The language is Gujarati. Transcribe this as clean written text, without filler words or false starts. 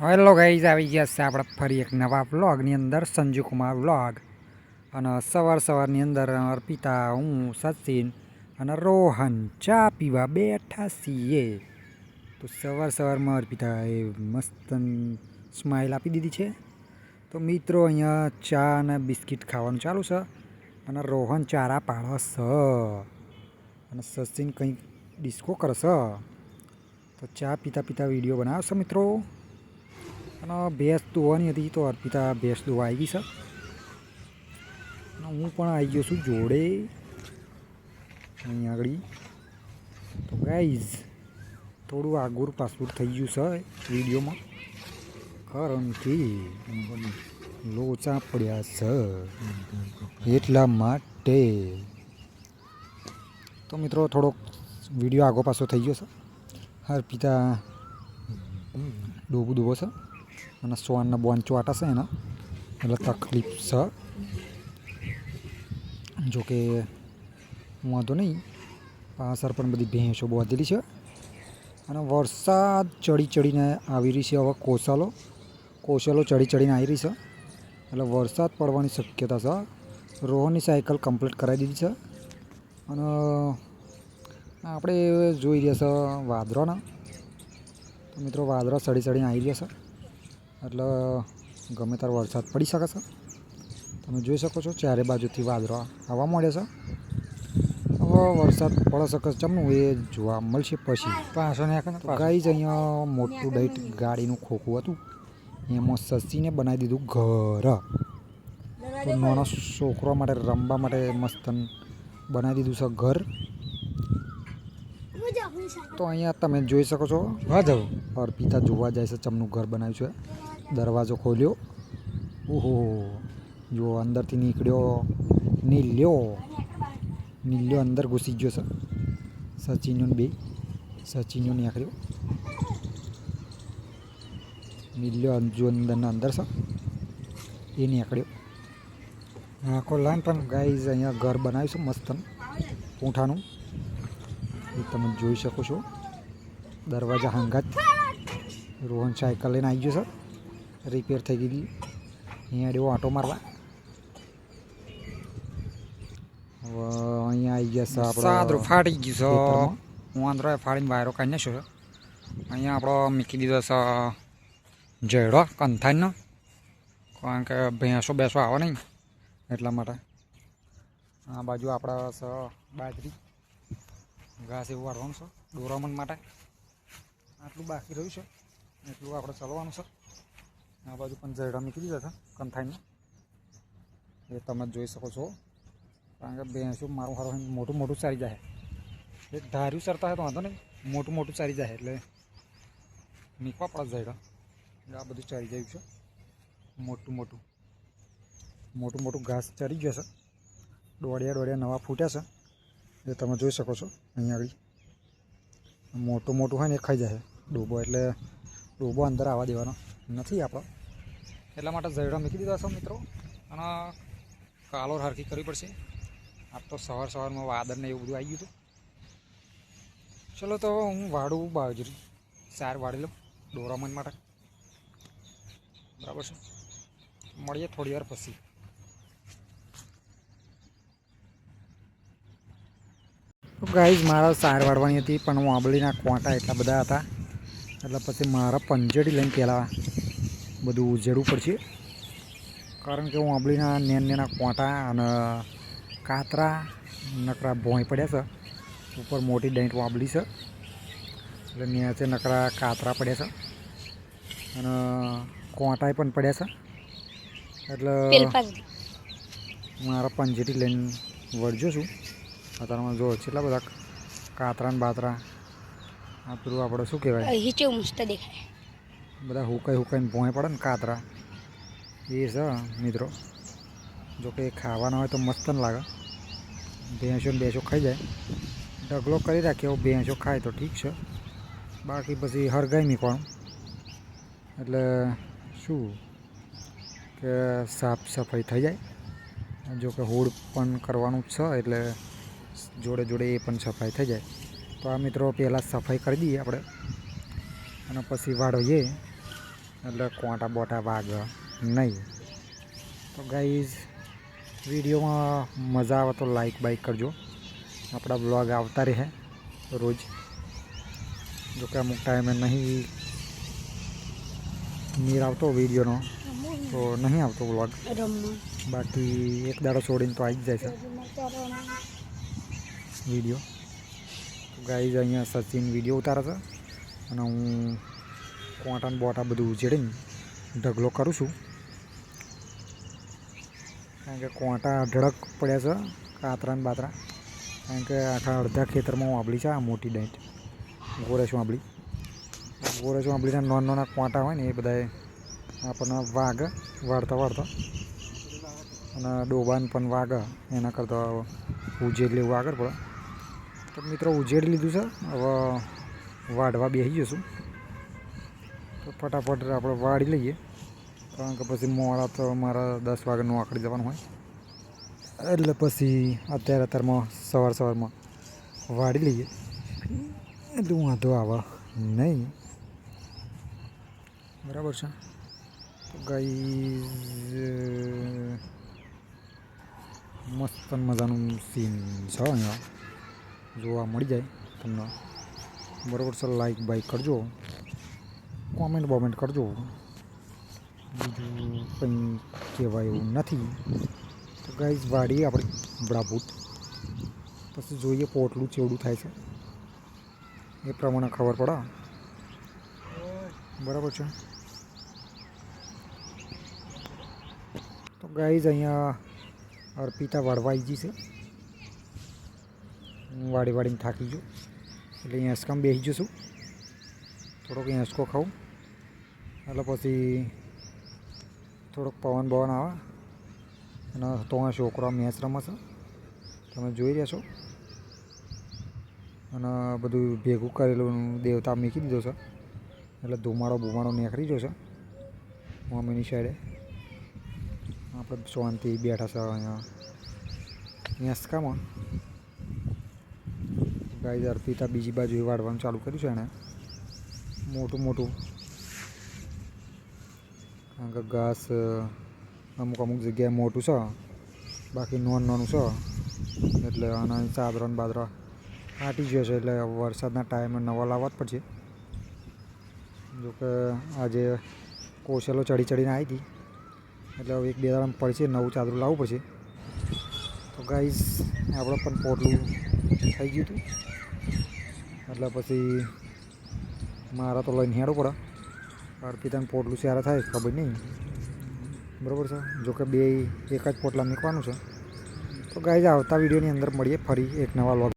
હેલો ગાઈઝ, આવી ગયા છે આપણે ફરી એક નવા વ્લોગની અંદર. સંજુ કુમાર વ્લોગ. અને સવારની અંદર અર્પિતા, હું, સચિન અને રોહન ચા પીવા બેઠા છીએ. તો સવારમાં અર્પિતાએ મસ્ત સ્માઇલ આપી દીધી છે. તો મિત્રો અહીંયા ચા અને બિસ્કિટ ખાવાનું ચાલુ છે અને રોહન ચારા પાડે અને સચિન કંઈક ડિસ્કો કરશે. તો ચા પીતા વિડીયો બનાવશે મિત્રો. અને ભેંસ દોવાની હતી તો અર્પિતા ભેંસ દોવા આવી છે અને હું પણ આવી ગયો છું જોડે અહીં આગળ. તો ગાઈઝ થોડું આગળ પાછળ થઈ ગયું છે વિડીયોમાં, કારણ કે લોચા પડ્યા છે એટલા માટે. તો મિત્રો થોડોક વિડીયો આગો પાછો થઈ ગયો છે. અર્પિતા ડોબો છે અને શ્વાનના બોન ચોટા છે એના એટલે તકલીફ છે. જોકે વાંધો નહીં, પાછળ પણ બધી ભેંસો બાંધેલી છે અને વરસાદ ચડીને આવી રહી છે. હવે કોસલો ચડીને આવી રહી છે એટલે વરસાદ પડવાની શક્યતા છે. રોહનની સાયકલ કમ્પ્લીટ કરાવી દીધી છે અને આપણે જોઈ રહ્યા છે વાદળાના. તો મિત્રો વાદળા ચડીને આવી રહ્યા છે એટલે ગમે ત્યારે વરસાદ પડી શકે છે. તમે જોઈ શકો છો ચારે બાજુથી વાદળા આવવા માંડ્યા છે. હવે વરસાદ પડી શકે ચમનું એ જોવા મળશે પછી. ગાઈઝ અહીંયા મોટું ડાઈટ ગાડીનું ખોખું હતું, એમાં સચીને બનાવી દીધું ઘર. તો નાના છોકરા માટે રમવા માટે મસ્ત બનાવી દીધું છે ઘર. તો અહીંયા તમે જોઈ શકો છો અર્પિતા જોવા જાય છે ચમનું ઘર બનાવ્યું છે. દરવાજો ખોલ્યો, ઓહો જો અંદરથી નીકળ્યો નીલ્યો અંદર ઘૂસી ગયો છે. સચિનનો નીકળ્યો, નીલ્યો જો અંદર છે એ નીકળ્યો. આખો લાઈન પણ ગાઈઝ અહીંયા ઘર બનાવ્યું છે મસ્ત પૂંઠાનું, એ તમે જોઈ શકો છો. દરવાજા હંગાત રોહન સાયકલ લઈને આવી ગયો છે, રિપેર થઈ ગઈ. અહીંયા એવો આંટો મારવા. હવે અહીંયા આવી ગયા છે આપણે સાદરું ફાટી ગયું છે. હું આંધ્રો ફાડીને વાયરો કાઢી નાખ્યો છે. અહીંયા આપણો મૂકી દીધો છે જયડો કંથાઈનો, કારણ કે ભેંસો આવે નહીં એટલા માટે. આ બાજુ આપણા છે બાજરી ઘાસ એવું વાળવાનું છે ડોરામણ માટે. આટલું બાકી રહ્યું છે એટલું આપણે ચલવાનું છે. આ બાજુ પણ જયડા મૂકી દીધા છે કંથાઈને, એ તમે જોઈ શકો છો. કારણ કે ભેંસો મારું હારું મોટું ચારી જાય. એક ધાર્યું ચરતા હોય તો વાંધો નહીં, મોટું ચારી જાય એટલે મીકવા પડે જયડા. આ બધું ચારી જાય છે. મોટું ઘાસ ચરી ગયું છે. દોડિયા નવા ફૂટ્યા છે એ તમે જોઈ શકો છો. અહીંયા આગળ મોટું હોય ને એ ખાઈ જાય ડોબો, એટલે ડોબો અંદર આવવા દેવાનો નથી આપણો. એટલા માટે જયડા મૂકી દીધા છે મિત્રો. અને કાલોર હરખી કરવી પડશે. આજ તો સવારમાં વાદળને એવું બધું આવી ગયું હતું. ચલો તો હું વાળું બાજરી સાર વાળી લઉં ડોરામન માટે, બરાબર છે. મળીએ થોડી વાર પછી. ગાઈઝ મારા સાર વાળવાની હતી પણ હું આંબલીના કોંટા એટલા બધા હતા એટલે પછી મારા પંજેડી લઈને પહેલાં બધું ઉજેડવું પડશે. કારણ કે હું આંબલીના નેના કોંટા અને કાતરા નકરા ભોંય પડ્યા છે. ઉપર મોટી ડેન્ટ આંબલી છે એટલે નીચે નકરા કાતરા પડ્યા છે અને કોંટાય પણ પડ્યા છે. એટલે મારા પંજેટી લઈને વળજો છું. અત્યારમાં જો કેટલા બધા કાતરા ને બાતરા, આ પેલું આપણે શું કહેવાય મસ્ત દેખાય, બધા હુકાઈને ભોંય પડે ને કાતરા એ છે મિત્રો. જોકે ખાવાના હોય તો મસ્ત ન લાગે. ભેંસો ખાઈ જાય, ઢગલો કરી રાખ્યો ભેંસો ખાય તો ઠીક છે, બાકી પછી હરગાઈ મૂકવાનું. એટલે શું કે સાફ સફાઈ થઈ જાય. જોકે હોડ પણ કરવાનું જ છે એટલે જોડે એ પણ સફાઈ થઈ જાય. તો આ મિત્રો પહેલાં સફાઈ કરી દઈએ આપણે અને પછી વાળીએ એટલે કોંટા બોટા વાગે નહીં. તો ગાઈઝ વિડીયોમાં મજા આવે તો લાઈક બાઈક કરજો. આપણા બ્લોગ આવતા રહે રોજ, જોકે અમુક ટાઈમે નહીં નીર આવતો વિડીયોનો તો નહીં આવતો બ્લોગ, બાકી એક દાડો છોડીને તો આવી જ જાય છે વિડીયો. તો ગાઈઝ અહીંયા સચિન વિડીયો ઉતારે છે અને હું કોંટાને બોટા બધું ઉજેડીને ઢગલો કરું છું, કારણ કે કોંટા અઢળક પડ્યા છે, કાતરા ને બાતરા. કારણ કે આખા અડધા ખેતરમાં વાંબળી છે. આ મોટી ડાંટ ગોરેશ વાંબળીના નાના નાના કોંટા હોય ને એ બધા આપણને વાગે વાળતા અને ડોબાને પણ વાગે. એના કરતાં ઉજેડ લેવું આગળ પડે. તો મિત્રો ઉજેડી લીધું છે, હવે વાઢવા બેસી જશું. તો ફટાફટ આપણે વાળી લઈએ, કારણ કે પછી મોડા તો મારા 10 વાગે નોકરી જવાનું હોય, એટલે પછી અત્યારમાં સવારમાં વાળી લઈએ એટલે વાંધો આવે નહીં. બરાબર છે. તો ગાઈઝ મસ્ત મજાનું સીન છે અહીંયા જોવા મળી જાય તમને. બરાબર છે. લાઈક બાઈક કરજો, કોમેન્ટ કરજો. બીજું કંઈ કહેવાય એવું નથી. તો ગાઈઝ વાડીએ આપણે બળાભૂત, પછી જોઈએ પોટલું ચેવડું થાય છે એ પ્રમાણે ખબર પડે. બરાબર છે. તો ગાઈઝ અહીંયા અર્પિતા વાળવા આવી ગઈ છે. હું વાળીને થાકી ગયો એટલે અહીંયા હેંસકામ બેસી જશું. થોડોક હેંસકો ખાઉં એટલે પછી થોડોક પવન બવન આવે અને તો આ છોકરો મેચ રમે છે, તમે જોઈ રહ્યા છો. અને બધું ભેગું કરેલું દેવતા મૂકી દીધો છે, એટલે ધુમાડો નીકળી ગયો છે મમ્મીની સાઈડે. આપણે શાંતિ બેઠા છે અહીંયા હેંસકામાં. ગાય અર્પિતા બીજી બાજુ વાળવાનું ચાલુ કર્યું છે એણે મોટું, કારણ કે ઘાસ અમુક જગ્યાએ મોટું છે, બાકી નાનું છે. એટલે આના ચાદરા ને બાદરા ફાટી ગયો છે, એટલે વરસાદના ટાઈમે નવા લાવવા જ પડશે. જોકે આજે કોસેલો ચડીને આવી હતી, એટલે હવે 1-2 દાડામાં પડશે, નવું ચાદરું લાવવું પડશે. તો ગાઈઝ આપણે પણ પોટલું થઈ ગયું હતું, એટલે પછી મારા તો લઈને હેડવું પડે. અર્પિતાને પોટલું સારા થાય ખબર નહીં. બરાબર છે. જોકે બે એક જ પોટલા મૂકવાનું છે. તો ગાઈઝ આવતા વિડીયોની અંદર મળીએ ફરી એક નવા વ્લોગ.